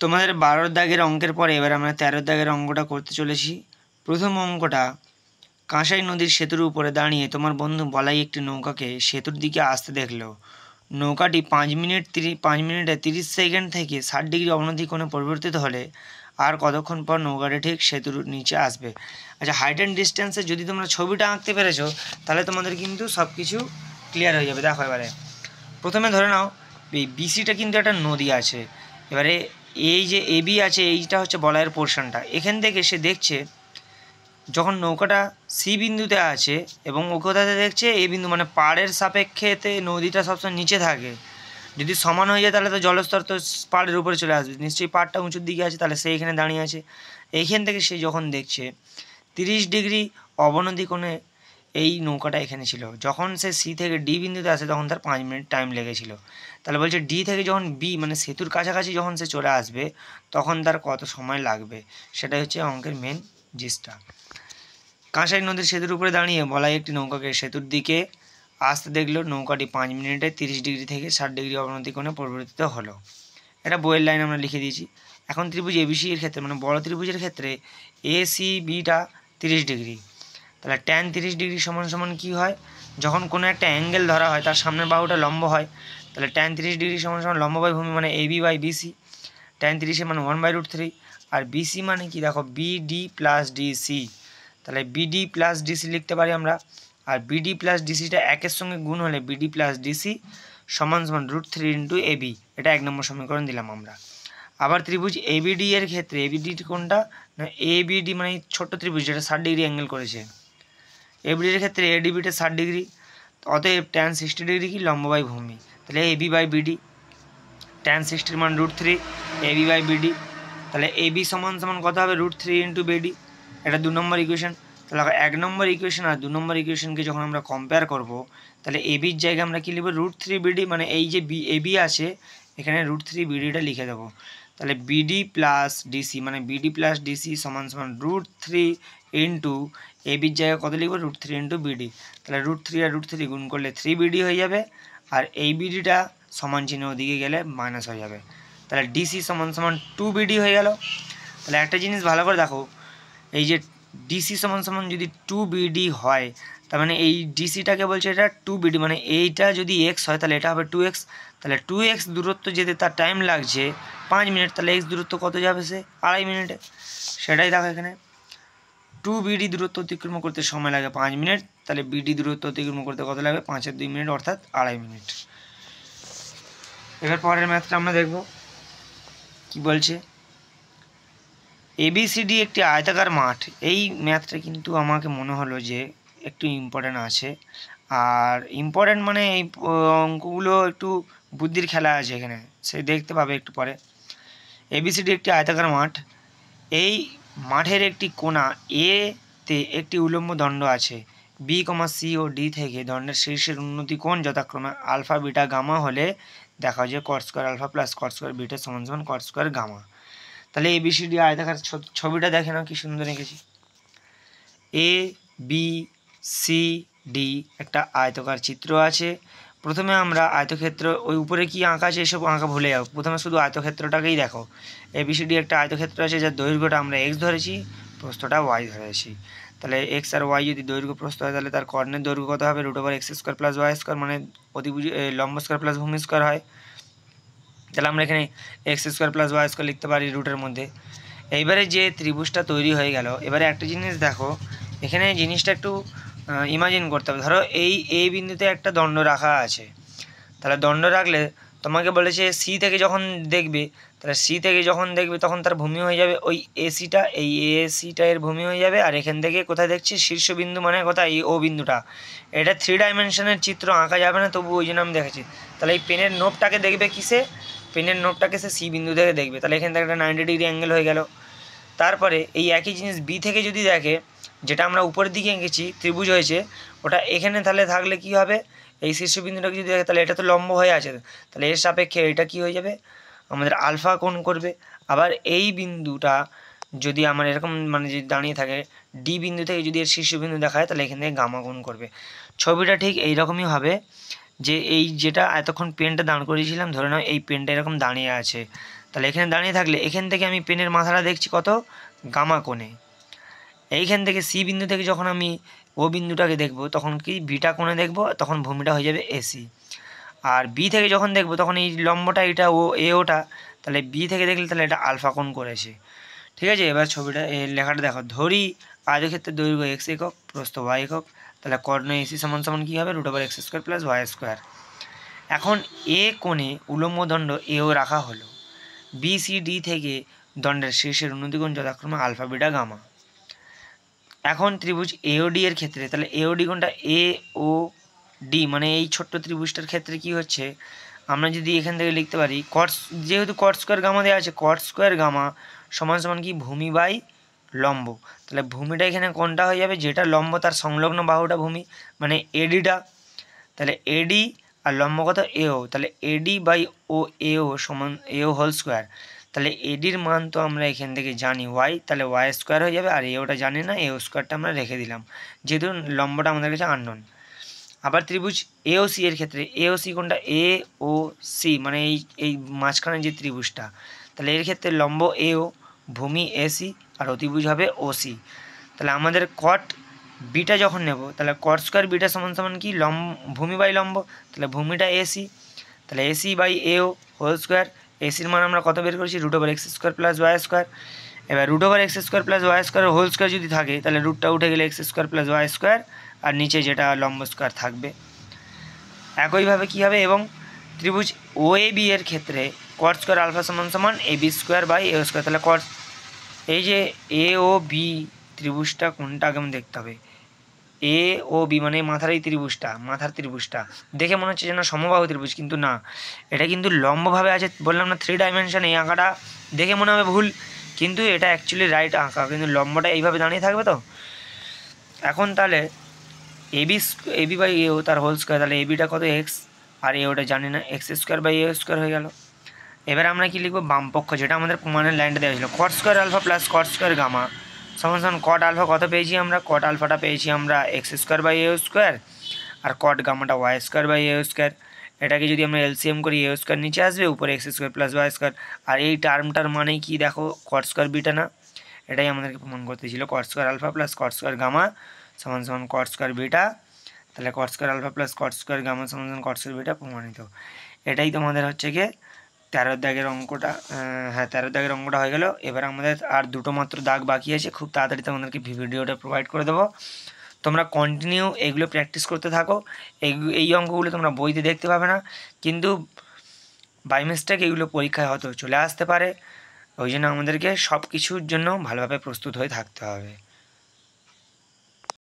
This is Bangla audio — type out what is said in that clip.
তোমাদের 12 দাগের অঙ্কের পরে এবার আমরা 13 দাগের অঙ্কটা করতে চলেছি। প্রথম অঙ্কটা, কাঁসাই নদীর সেতুর উপরে দাঁড়িয়ে তোমার বন্ধু বলাই একটি নৌকাকে সেতুর দিকে আসতে দেখলো। নৌকাটি 5 মিনিটে 30 সেকেন্ড থেকে 60 ডিগ্রি অবনতি কোণে পরিবর্তিত হলে আর কতক্ষণ পর নৌকাটি ঠিক সেতুর নিচে আসবে। আচ্ছা, হাইট অ্যান্ড ডিস্টেন্সে যদি তোমরা ছবিটা আঁকতে পেরেছো তাহলে তোমাদের কিন্তু সব কিছু ক্লিয়ার হয়ে যাবে। দেখো এবারে প্রথমে ধরে নাও এই বিসিটা কিন্তু একটা নদী আছে। এবারে এই যে এবি আছে, এইটা হচ্ছে বলয়ের পোর্শনটা। এখান থেকে সে দেখছে যখন নৌকাটা সি বিন্দুতে আছে এবং ও কোথাতে দেখছে এ বিন্দু, মানে পাড়ের সাপেক্ষেতে নদীটা সবসময় নিচে থাকে। যদি সমান হয়ে যায় তাহলে তো জলস্তর তো পাড়ের উপরে চলে আসবে, নিশ্চয়ই পাড়টা উঁচুর দিকে আছে, তাহলে সে এখানে দাঁড়িয়ে আছে। এইখান থেকে সে যখন দেখছে 30 ডিগ্রি অবনতি কোণে এই নৌকাটা এখানে ছিল। যখন সে সি থেকে ডি বিন্দুতে আসে তখন তার 5 মিনিট টাইম লেগেছিল। তাহলে বলছে ডি থেকে যখন বি মানে সেতুর কাছাকাছি যখন সে চলে আসবে তখন তার কত সময় লাগবে, সেটাই হচ্ছে অঙ্কের মেন জিনিসটা। কাঁসাই নদীর সেতুর উপরে দাঁড়িয়ে বলাই একটি নৌকাকে সেতুর দিকে আসতে দেখলো। নৌকাটি 5 মিনিটে 30 ডিগ্রি থেকে 60 ডিগ্রি অবনতি কোণে পরিবর্তিত হলো। এটা বইয়ের লাইন আমরা লিখে দিয়েছি। এখন ত্রিভুজ এবিসি এর ক্ষেত্রে, মানে বড় ত্রিভুজের ক্ষেত্রে এসি বিটা 30 ডিগ্রি, তাহলে ট্যান 30 ডিগ্রি সমান সমান কী হয়, যখন কোনো একটা অ্যাঙ্গেল ধরা হয় তার সামনের বাহুটা লম্ব হয়, তাহলে ট্যান 30 ডিগ্রি সমান সমান লম্ব বাই ভূমি মানে এবি বাই বিসি। ট্যান 30 মানে 1/√3, আর বিসি মানে কি দেখো বিডি প্লাস ডিসি, তাহলে বিডি প্লাস ডিসি লিখতে পারি আমরা। আর বিডি প্লাস ডিসিটা একের সঙ্গে গুণ হলে বিডি প্লাস ডিসি সমান সমান √3 ইন্টু এবি, এটা 1 নম্বর সমীকরণ দিলাম আমরা। আবার ত্রিভুজ এবিডি এর ক্ষেত্রে এবিডি কোনটা না, এবিডি মানে ছোট্ট ত্রিভুজ যেটা 60 ডিগ্রি অ্যাঙ্গেল করেছে। এবিডির ক্ষেত্রে এডিবিটা 60 ডিগ্রি, অতএব ট্যান 60 ডিগ্রি কি লম্ব বাই ভূমি, তাহলে এবি বাই বিডি। ট্যান 60 মান √3 এবি বাই বিডি, তাহলে এবি সমান সমান কত হবে √3 ইন্টু বিডি। এটা 2 নম্বর ইকুয়েশন। তাহলে 1 নম্বর ইকুয়েশন আর 2 নম্বর ইকুয়েশনকে যখন আমরা কম্পেয়ার করব তাহলে এবির জায়গায় আমরা কী লিখব, √3 বিডি, মানে এই যে এবি আছে এখানে √3 বিডিটা লিখে দেবো। তাহলে বিডি প্লাস ডিসি মানে বিডি প্লাস ডিসি সমান সমান √3 ইন্টু এবির জায়গায় কত লিখবো, √3 ইন্টু বিডি। তাহলে √3 আর √3 গুণ করলে 3 বিডি হয়ে যাবে, আর এই বিডিটা সমান চিহ্ন ওদিকে গেলে মাইনাস হয়ে যাবে। তাহলে ডিসি সমান সমান 2 বিডি হয়ে গেল। তাহলে একটা জিনিস ভালো করে দেখো, এই যে ডিসি সমান সমান যদি 2 বিডি হয় তার মানে এই ডিসিটাকে বলছে এটা 2 বিডি, মানে এইটা যদি এক্স হয় তাহলে এটা হবে 2x। তাহলে 2x দূরত্ব যেতে তার টাইম লাগছে 5 মিনিট, তাহলে এক্স দূরত্ব কত যাবে, সে 2.5 মিনিটে। সেটাই দেখো এখানে 2 বিডি দূরত্ব অতিক্রম করতে সময় লাগে 5 মিনিট, তাহলে বিডি দূরত্ব অতিক্রম করতে কত লাগবে, 5 আর 2 মিনিট অর্থাৎ 2.5 মিনিট। এবার পরের ম্যাথটা আমরা দেখব কি বলছে। এবিসিডি একটি আয়তাকার মাঠ। এই ম্যাথটা কিন্তু আমাকে মনে হলো যে একটু ইম্পর্ট্যান্ট আছে, আর ইম্পর্ট্যান্ট মানে এই অঙ্কগুলো একটু বুদ্ধির খেলা আছে এখানে, সে দেখতে পাবে একটু পরে। এবিসিডি একটি আয়তাকার মাঠ, এই মাঠের একটি কোণা এ তে একটি উলম্ব দণ্ড আছে। বি, সি ও ডি থেকে দণ্ডের শীর্ষের উন্নতি কোণ যথাক্রমে আলফা বিটা গামা হলে দেখা যায় cot square alpha plus cot square beta সমান সমান কট স্কোয়ার গামা। তাহলে এবিসিডি আয়তাকার ছবিটা দেখে নাও কি সুন্দর এঁকেছি। এ বি সি ডি একটা আয়তাকার চিত্র আছে। প্রথমে আমরা আয়তক্ষেত্র, ওই উপরে কি আঁকা আছে এসব আঁকা ভুলে যাও, প্রথমে শুধু আয়তক্ষেত্রটাকেই দেখো। এবিসিডি একটা আয়তক্ষেত্র আছে যার দৈর্ঘ্যটা আমরা এক্স ধরেছি, প্রস্থটা ওয়াই ধরেছি। তাহলে এক্স আর ওয়াই যদি দৈর্ঘ্য প্রস্থ হয় তাহলে তার কর্ণের দৈর্ঘ্য কত হবে, √x² প্লাস ওয়াই স্কোয়ার, মানে অতিভুজ লম্ব স্কোয়ার প্লাস ভূমি স্কোয়ার হয়। তাহলে আমরা এখানে x² প্লাস ওয়াই স্কোয়ার লিখতে পারি রুটের মধ্যে। এইবারে যে ত্রিভুজটা তৈরি হয়ে গেল, এবারে একটা জিনিস দেখো এখানে জিনিসটা একটু ইমাজিন করতে হবে। ধরো এই এ বিন্দুতে একটা দণ্ড রাখা আছে, তাহলে দণ্ড রাখলে তোমাকে বলেছে সি থেকে যখন দেখবে, তাহলে সি থেকে যখন দেখবে তখন তার ভূমি হয়ে যাবে ওই এসিটা, এই এসিটা এর ভূমি হয়ে যাবে। আর এখান থেকে কোথায় দেখছি শীর্ষবিন্দু মানে কোথায়, এই ও বিন্দুটা। এটা 3 ডাইমেনশনের চিত্র আঁকা যাবে না, তবু ওই জন্য আমি দেখেছি। তাহলে এই পেনের নোবটাকে দেখবে কিসে, পেনের নোবটাকে সে সি বিন্দু থেকে দেখবে, তাহলে এখান থেকে একটা 90 ডিগ্রি অ্যাঙ্গেল হয়ে গেল। তারপরে এই একই জিনিস বি থেকে যদি দেখে, যেটা আমরা উপরের দিকে এঁকেছি ত্রিভুজ হয়েছে ওটা এখানে, তাহলে থাকলে কি হবে, এই শীর্ষবিন্দুটাকে যদি দেখে তাহলে এটা তো লম্ব হয়ে আছে, তাহলে এর সাপেক্ষে এটা কি হয়ে যাবে, আমাদের আলফা কোণ করবে। আবার এই বিন্দুটা যদি আমার এরকম মানে যদি দাঁড়িয়ে থাকে ডি বিন্দু থেকে যদি এর শীর্ষবিন্দু দেখায় তাহলে এখান থেকে গামা কোণ করবে। ছবিটা ঠিক এইরকমই হবে, যে এই যেটা এতক্ষণ পেনটা দাঁড় করিয়েছিলাম, ধরে নাও এই পেনটা এরকম দাঁড়িয়ে আছে, তাহলে এখানে দাঁড়িয়ে থাকলে এখান থেকে আমি পেনের মাথাটা দেখছি কত, গামা কোণে। এইখান থেকে সি বিন্দু থেকে যখন আমি ও বিন্দুটাকে দেখব তখন কি বিটা কোণে দেখব, তখন ভূমিটা হয়ে যাবে এসি। আর বি থেকে যখন দেখব তখন এই লম্বটা এটা ও এ ওটা, তাহলে বি থেকে দেখলে তাহলে এটা আলফা কোণ করেছে। ঠিক আছে, এবার ছবিটা লেখাটা দেখো। ধরি আয়তক্ষেত্রের দৈর্ঘ্য এক্স একক, প্রস্থ ওয়াই একক, তাহলে কর্ণ এসি সমান সমান কী হবে, √x² + y²। এখন এ কোণে উলম্ব দণ্ড এও রাখা হলো। বি সি ডি থেকে দণ্ডের শীর্ষের উন্নতিকোণ যথাক্রমে আলফা বিটা গামা। এখন ত্রিভুজ এওডি এর ক্ষেত্রে তাহলে এওডি কোণটা এ ও ডি, মানে এই ছোট্ট ত্রিভুজটার ক্ষেত্রে কি হচ্ছে, আমরা যদি এখান থেকে লিখতে পারি যেহেতু cot² গামা দেওয়া আছে, cot² গামা সমান সমান কি ভূমি বাই লম্ব। তাহলে ভূমিটা এখানে কোনটা হয়ে যাবে, যেটা লম্ব তার সংলগ্ন বাহুটা ভূমি, মানে এডিটা। তাহলে এডি আর লম্ব কত এও, তাহলে এডি বাই ও এও সমান এও²। তাহলে এডির মান তো আমরা এখান থেকে জানি ওয়াই, তাহলে y² হয়ে যাবে। আর এওটা জানি না, এও² আমরা রেখে দিলাম, যেহেতু লম্বটা আমাদের কাছে আননোন। আবার ত্রিভুজ এওসি এর ক্ষেত্রে এওসি কোনটা এ ও সি, মানে এই মাঝখানে যে ত্রিভুজটা, তাহলে এর ক্ষেত্রে লম্ব এও, ভূমি এসি, আর অতিভুজ হবে ওসি। তাহলে আমাদের কট বিটা যখন নেব তাহলে cot² বিটা সমান সমান কি ভূমি বাই লম্ব, তাহলে ভূমিটা এসি, তাহলে এসি বাই এও²। এসির মান আমরা কত বের করেছি, √x² + y²। এবার √x² + y² যদি থাকে তাহলে রুটটা উঠে গেলে x² + y², আর নিচে যেটা লম্ব স্কোয়ার থাকবে। একইভাবে কী হবে, এবং ত্রিভুজ ও এ বি এর ক্ষেত্রে cot² আলফা সমান সমান ab² / a²। তাহলে এই যে এ ও বি ত্রিভুজটা কোনটা আগে আমি দেখতে হবে, এ ও বি মানে মাথার এই ত্রিভুজটা, মাথার ত্রিভুজটা দেখে মনে হচ্ছে যেন সমবাহু ত্রিভুজ, কিন্তু না, এটা কিন্তু লম্বভাবে আছে। বললাম না 3 ডাইমেনশন, এই আঁকাটা দেখে মনে হবে ভুল, কিন্তু এটা অ্যাকচুয়ালি রাইট আঁকা, কিন্তু লম্বটা এইভাবে দাঁড়িয়ে থাকবে। তো এখন তাহলে এবি বাই এও তার হোল², তাহলে এবিটা কত এক্স, আর এওটা জানি না, x² / a² হয়ে গেল। এবার আমরা কি লিখবো, বামপক্ষ, যেটা আমাদের প্রমাণের লাইনটা দেওয়া ছিল, cot² আলফা + cot² গামা সমান সমান cot আলফা কত পেয়েছি আমরা, cot আলফাটা পেয়েছি আমরা x² / a², আর cot গামাটা y² / a²। এটাকে যদি আমরা এলসিএম করি a² নিচে আসবে, উপরে x² + y²। আর এই টার্মটার মানেই কি দেখো, cot² বিটা না, এটাই আমাদেরকে প্রমাণ করতে ছিল, cot² আলফা + cot² গামা সমান সমান cot² বিটা। তাহলে cot² আলফা + cot² গামা সমান সমান cot² বিটা প্রমাণিত। এটাই তোমাদের হচ্ছে গিয়ে 13 দাগের অঙ্কটা। হ্যাঁ, 13 দাগের অঙ্কটা হয়ে গেল। এবার আমাদের আর দুটো মাত্র দাগ বাকি আছে, খুব তাড়াতাড়ি তোমাদেরকে ভিডিওটা প্রোভাইড করে দেবো। তোমরা কন্টিনিউ এগুলো প্র্যাকটিস করতে থাকো। এই অঙ্কগুলো তোমরা বইতে দেখতে পাবে না, কিন্তু বাই মিস্টেক এগুলো পরীক্ষায় হয়তো চলে আসতে পারে। ওই জন্য আমাদেরকে সব কিছুর জন্য ভালোভাবে প্রস্তুত হয়ে থাকতে হবে।